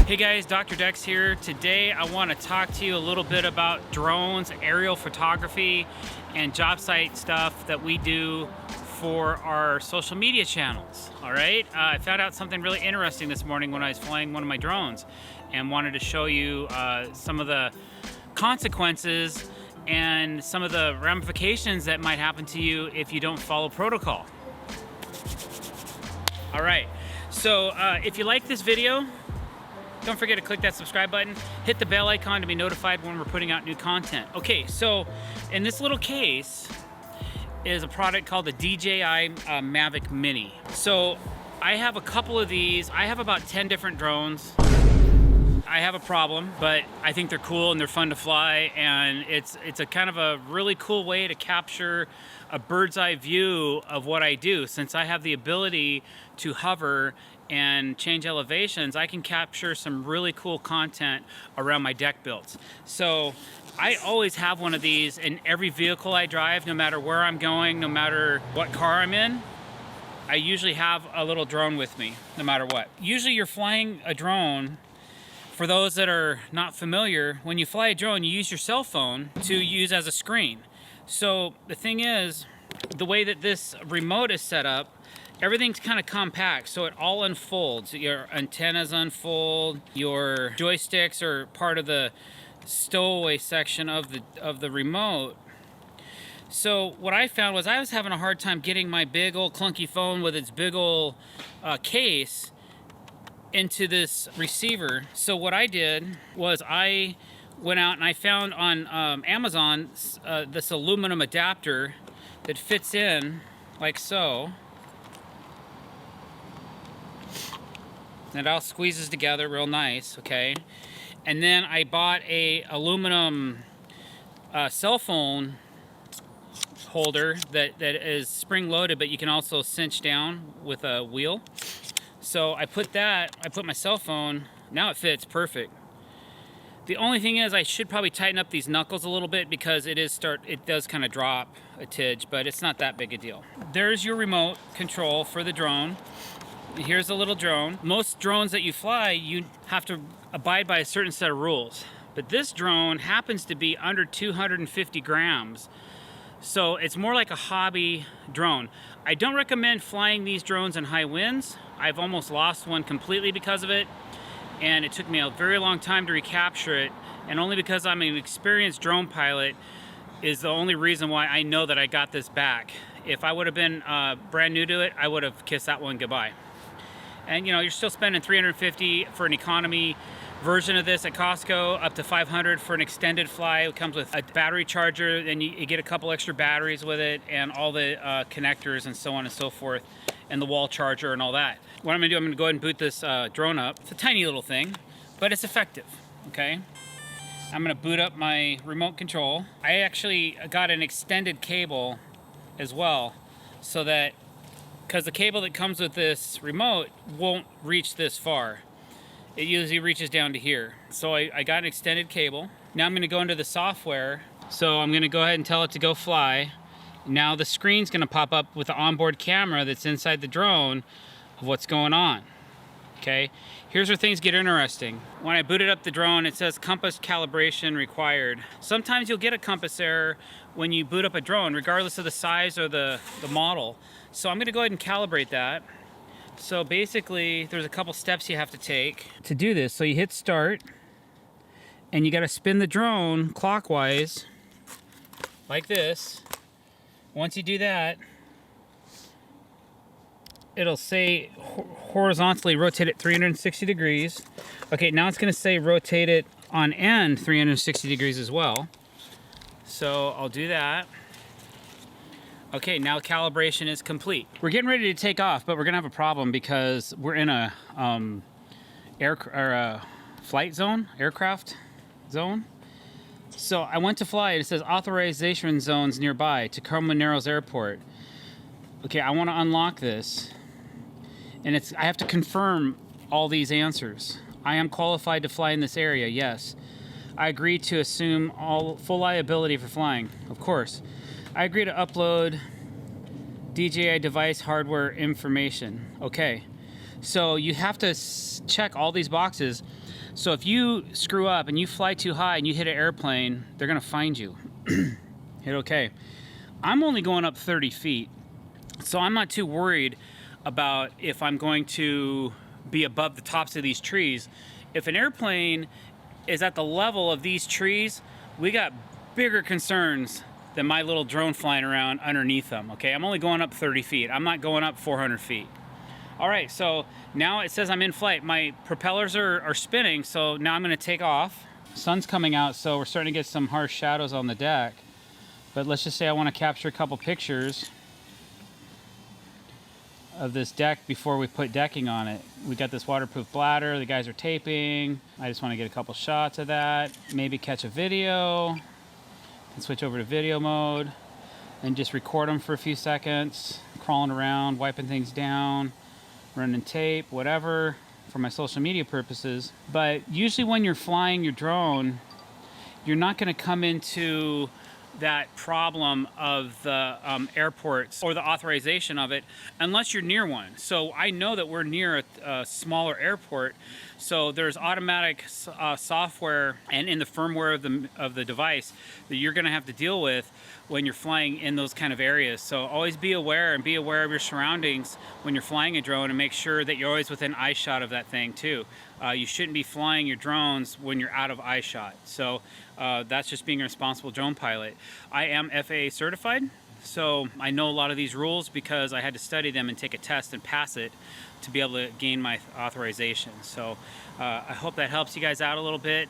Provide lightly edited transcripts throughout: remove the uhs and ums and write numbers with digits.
Hey guys, Dr. Decks here. Today I want to talk to you a little bit about drones, aerial photography, and job site stuff that we do for our social media channels. All right, I found out something really interesting this morning when I was flying one of my drones and wanted to show you some of the consequences and some of the ramifications that might happen to you if you don't follow protocol. All right, so if you like this video, don't forget to click that subscribe button, hit the bell icon to be notified when we're putting out new content. Okay, so in this little case is a product called the DJI Mavic Mini. So I have a couple of these. I have about 10 different drones. I have a problem, but I think they're cool and they're fun to fly, and it's a kind of a really cool way to capture a bird's eye view of what I do. Since I have the ability to hover and change elevations, I can capture some really cool content around my deck builds. So I always have one of these in every vehicle I drive, no matter where I'm going, no matter what car I'm in. I usually have a little drone with me, no matter what. Usually you're flying a drone. For those that are not familiar, when you fly a drone, you use your cell phone to use as a screen. So the thing is, the way that this remote is set up, everything's kind of compact, so it all unfolds. Your antennas unfold, your joysticks are part of the stowaway section of the remote. So what I found was I was having a hard time getting my big old clunky phone with its big old case into this receiver. So what I did was I went out and I found on Amazon this aluminum adapter that fits in like so. And it all squeezes together real nice, okay? And then I bought a aluminum cell phone holder that is spring loaded, but you can also cinch down with a wheel. So I put my cell phone, now it fits perfect. The only thing is I should probably tighten up these knuckles a little bit because it does kind of drop a tidge, but it's not that big a deal. There's your remote control for the drone. Here's a little drone. Most drones that you fly, you have to abide by a certain set of rules. But this drone happens to be under 250 grams. So it's more like a hobby drone. I don't recommend flying these drones in high winds. I've almost lost one completely because of it, and it took me a very long time to recapture it, and only because I'm an experienced drone pilot is the only reason why I know that I got this back. If I would have been brand new to it, I would have kissed that one goodbye. And you know, you're still spending $350 for an economy version of this at Costco, up to $500 for an extended fly. It comes with a battery charger, then you get a couple extra batteries with it, and all the connectors and so on and so forth, and the wall charger and all that. What I'm gonna do, I'm gonna go ahead and boot this drone up. It's a tiny little thing, but it's effective, okay? I'm gonna boot up my remote control. I actually got an extended cable as well, so that, because the cable that comes with this remote won't reach this far. It usually reaches down to here. So I got an extended cable. Now I'm gonna go into the software. So I'm gonna go ahead and tell it to go fly. Now the screen's gonna pop up with the onboard camera that's inside the drone of what's going on, okay? Here's where things get interesting. When I booted up the drone, it says compass calibration required. Sometimes you'll get a compass error when you boot up a drone, regardless of the size or the model. So I'm gonna go ahead and calibrate that. So basically, there's a couple steps you have to take to do this. So you hit start, and you gotta spin the drone clockwise, like this. Once you do that, it'll say horizontally rotate it 360 degrees. Okay, now it's gonna say rotate it on end 360 degrees as well. So I'll do that. Okay, now calibration is complete. We're getting ready to take off, but we're gonna have a problem because we're in a flight zone, aircraft zone. So I went to fly, it says authorization zones nearby to Tacoma Narrows Airport. Okay, I wanna unlock this. And I have to confirm all these answers. I am qualified to fly in this area, yes. I agree to assume full liability for flying, of course. I agree to upload DJI device hardware information. Okay, so you have to check all these boxes. So if you screw up and you fly too high and you hit an airplane, they're gonna find you. Hit okay. I'm only going up 30 feet, so I'm not too worried about if I'm going to be above the tops of these trees. If an airplane is at the level of these trees, we got bigger concerns than my little drone flying around underneath them, okay? I'm only going up 30 feet. I'm not going up 400 feet. All right, so now it says I'm in flight. My propellers are spinning, so now I'm gonna take off. Sun's coming out, so we're starting to get some harsh shadows on the deck. But let's just say I wanna capture a couple pictures of this deck before we put decking on it. We got this waterproof bladder, the guys are taping. I just wanna get a couple shots of that. Maybe catch a video, and switch over to video mode, and just record them for a few seconds, crawling around, wiping things down, running tape, whatever, for my social media purposes. But usually when you're flying your drone, you're not gonna come into that problem of the airports or the authorization of it unless you're near one. So I know that we're near a smaller airport, so there's automatic software and in the firmware of the device that you're gonna have to deal with when you're flying in those kind of areas. So always be aware and be aware of your surroundings when you're flying a drone, and make sure that you're always within eye shot of that thing too. You shouldn't be flying your drones when you're out of eye shot. So that's just being a responsible drone pilot. I am FAA certified, so I know a lot of these rules because I had to study them and take a test and pass it to be able to gain my authorization. So I hope that helps you guys out a little bit.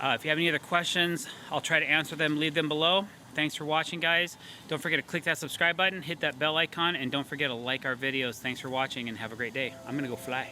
If you have any other questions, I'll try to answer them, leave them below. Thanks for watching, guys. Don't forget to click that subscribe button, hit that bell icon, and don't forget to like our videos. Thanks for watching and have a great day. I'm gonna go fly.